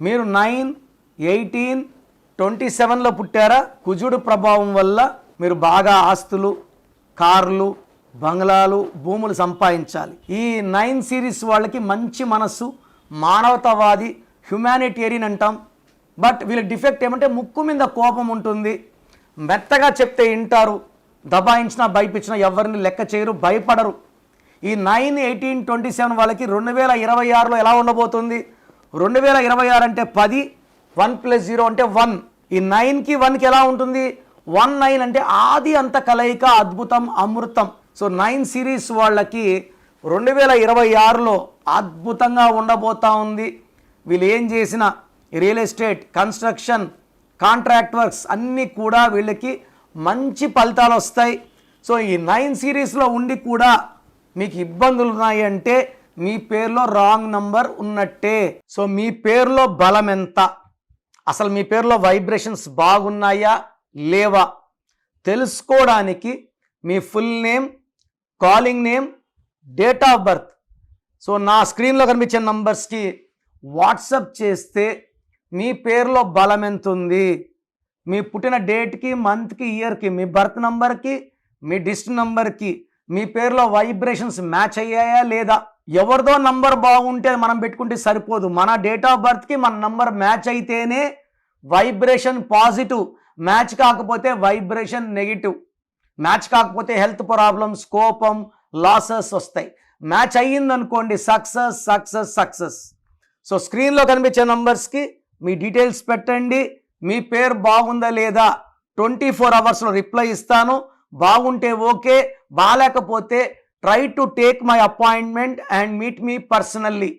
మీరు 9, 18, 27లో పుట్టారా? కుజుడు ప్రభావం వల్ల మీరు బాగా ఆస్తులు, కార్లు, బంగ్లాలు, భూములు సంపాదించాలి. ఈ 9 సిరీస్ వాళ్ళకి మంచి మనస్సు, మానవతావాది, హ్యుమానిటేరియన్ అంటాం. బట్ వీళ్ళ డిఫెక్ట్ ఏమంటే ముక్కు మీద కోపం ఉంటుంది. మెత్తగా చెప్తే వింటారు, దబాయించినా భయపించినా ఎవరిని లెక్క చేయరు, భయపడరు. ఈ 9, 18, 27 వాళ్ళకి 2026లో ఎలా ఉండబోతుంది? 2026 అంటే 10, 1 + 0 అంటే 1. ఈ 9కి 1కి ఎలా ఉంటుంది? 1, 9 అంటే ఆది అంత కలయిక, అద్భుతం, అమృతం. సో 9 సిరీస్ వాళ్ళకి 2026లో అద్భుతంగా ఉండబోతా ఉంది. వీళ్ళు ఏం చేసినా real estate, construction, contract works అన్నీ కూడా వీళ్ళకి మంచి ఫలితాలు వస్తాయి. సో ఈ 9 సిరీస్లో ఉండి కూడా మీకు ఇబ్బందులు ఉన్నాయి అంటే మీ పేరులో రాంగ్ నంబర్ ఉన్నట్టే. సో మీ పేరులో బలం ఎంత, అసలు మీ పేరులో వైబ్రేషన్స్ బాగున్నాయా లేవా తెలుసుకోవడానికి మీ full name, calling name, date of birth so నా స్క్రీన్లో కనిపించే నంబర్స్కి వాట్సప్ చేస్తే మీ పేరులో బలం ఎంత ఉంది, మీ పుట్టిన డేట్కి, మంత్కి, ఇయర్కి, మీ బర్త్ నంబర్కి, మీ డిస్ట్రిక్ట్ నంబర్కి మీ పేరులో వైబ్రేషన్స్ మ్యాచ్ అయ్యాయా లేదా. ఎవరిదో నంబర్ బాగుంటే మనం పెట్టుకుంటే సరిపోదు. మన డేట్ ఆఫ్ బర్త్కి మన నంబర్ మ్యాచ్ అయితేనే వైబ్రేషన్ పాజిటివ్, మ్యాచ్ కాకపోతే వైబ్రేషన్ నెగిటివ్. మ్యాచ్ కాకపోతే హెల్త్ ప్రాబ్లమ్స్, కోపం, లాసెస్ వస్తాయి. మ్యాచ్ అయ్యిందనుకోండి సక్సెస్ సక్సెస్ సక్సెస్. సో స్క్రీన్లో కనిపించే నంబర్స్కి మీ డీటెయిల్స్ పెట్టండి. మీ పేరు బాగుందా లేదా 24 అవర్స్లో రిప్లై ఇస్తాను. బాగుంటే ఓకే, బాగాలేకపోతే try to take my appointment and meet me personally.